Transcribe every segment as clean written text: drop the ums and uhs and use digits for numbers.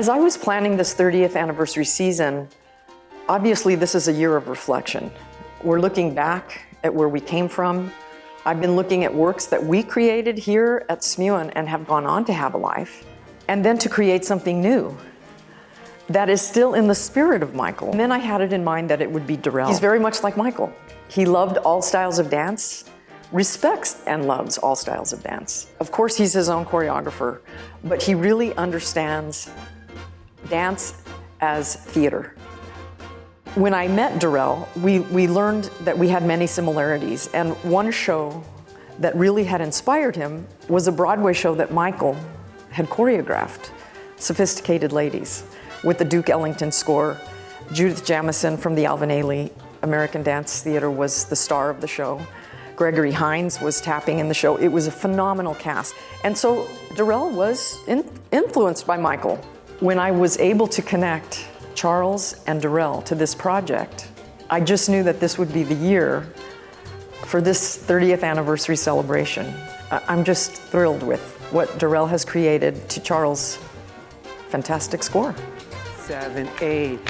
As I was planning this 30th anniversary season, obviously this is a year of reflection. We're looking back at where we came from. I've been looking at works that we created here at Smullen and have gone on to have a life, and then to create something new that is still in the spirit of Michael. And then I had it in mind that it would be Darrell. He's very much like Michael. He loved all styles of dance, respects and loves all styles of dance. Of course, he's his own choreographer, but he really understands dance as theater. When I met Darrell, we learned that we had many similarities, and one show that really had inspired him was a Broadway show that Michael had choreographed, Sophisticated Ladies, with the Duke Ellington score. Judith Jamison from the Alvin Ailey American Dance Theater was the star of the show. Gregory Hines was tapping in the show. It was a phenomenal cast. And so Darrell was influenced by Michael. When I was able to connect Charles and Darrell to this project, I just knew that this would be the year for this 30th anniversary celebration. I'm just thrilled with what Darrell has created to Charles' fantastic score. 7, 8.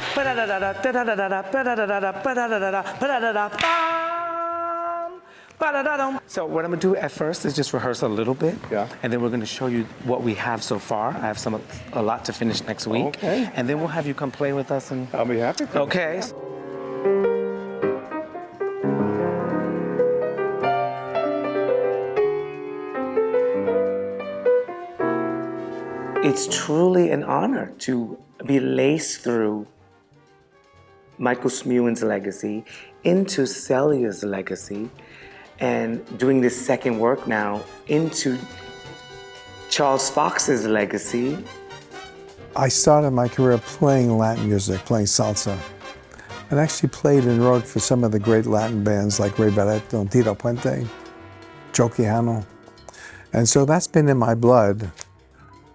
So what I'm gonna do at first is just rehearse a little bit, and then we're gonna show you what we have so far. I have a lot to finish next week, Okay. and then we'll have you come play with us. And I'll be happy to. okay. It's truly an honor to be laced through Michael Smullen's legacy into Celia's legacy, and doing this second work now into Charles Fox's legacy. I started my career playing Latin music, playing salsa. And actually played and wrote for some of the great Latin bands like Ray Barretto and Tito Puente, Joe Quijano. And so that's been in my blood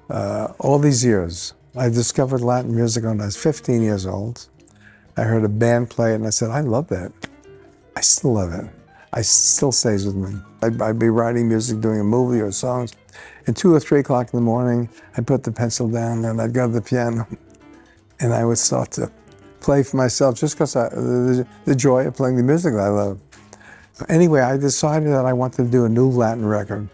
all these years. I discovered Latin music when I was 15 years old. I heard a band play it and I said, I love that. I still love it. It still stays with me. I'd be writing music, doing a movie or songs. At 2 or 3 o'clock in the morning, I'd put the pencil down and I'd go to the piano and I would start to play for myself just because the joy of playing the music that I love. Anyway, I decided that I wanted to do a new Latin record.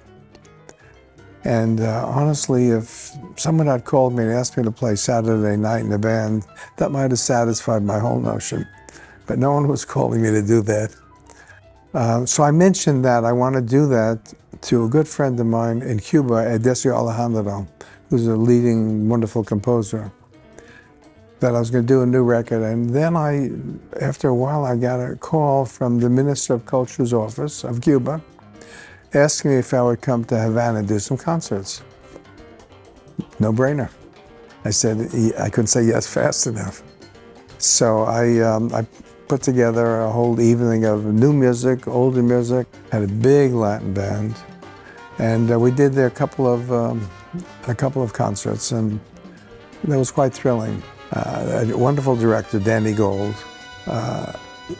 And honestly, if someone had called me and asked me to play Saturday night in a band, that might have satisfied my whole notion. But no one was calling me to do that. So I mentioned that I want to do that to a good friend of mine in Cuba, Edesio Alejandro, who's a leading, wonderful composer, that I was going to do a new record. And then after a while, I got a call from the Minister of Culture's office of Cuba, asking me if I would come to Havana and do some concerts. No brainer. I said, I couldn't say yes fast enough. So I put together a whole evening of new music, older music, had a big Latin band, and we did there a couple of concerts, and that was quite thrilling. A wonderful director, Danny Gold,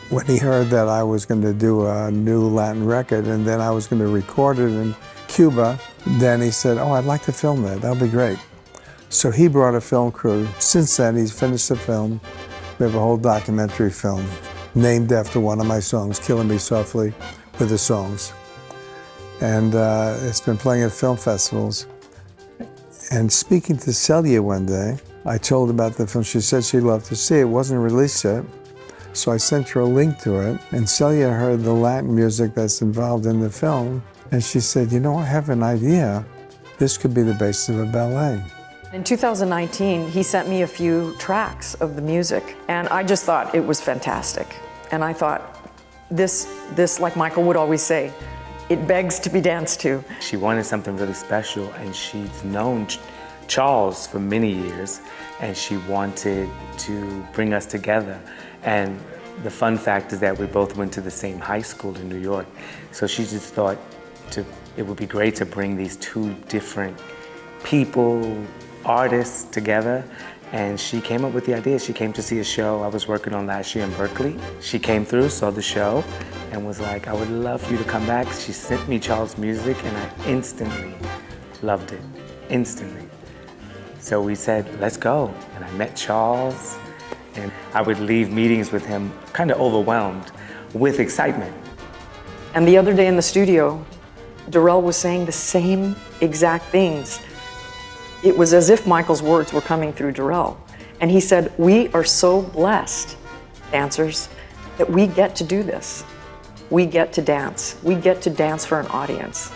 when he heard that I was going to do a new Latin record and then I was going to record it in Cuba, then he said, oh, I'd like to film that. That'll be great. So he brought a film crew. Since then, he's finished the film. We have a whole documentary film named after one of my songs, Killing Me Softly, with the songs. And it's been playing at film festivals. And speaking to Celia one day, I told her about the film. She said she'd love to see it. It wasn't released yet. So I sent her a link to it, and Celia heard the Latin music that's involved in the film, and she said, you know, I have an idea. This could be the basis of a ballet. In 2019, he sent me a few tracks of the music, and I just thought it was fantastic. And I thought, this, like Michael would always say, it begs to be danced to. She wanted something really special, and she's known Charles for many years, and she wanted to bring us together. And the fun fact is that we both went to the same high school in New York. So she just thought it would be great to bring these two different people, artists together. And she came up with the idea. She came to see a show I was working on last year in Berkeley. She came through, saw the show, and was like, I would love for you to come back. She sent me Charles' music, and I instantly loved it, instantly. So we said, let's go. And I met Charles, and I would leave meetings with him kind of overwhelmed with excitement. And the other day in the studio, Darrell was saying the same exact things. It was as if Michael's words were coming through Darrell. And he said, we are so blessed, dancers, that we get to do this. We get to dance. We get to dance for an audience.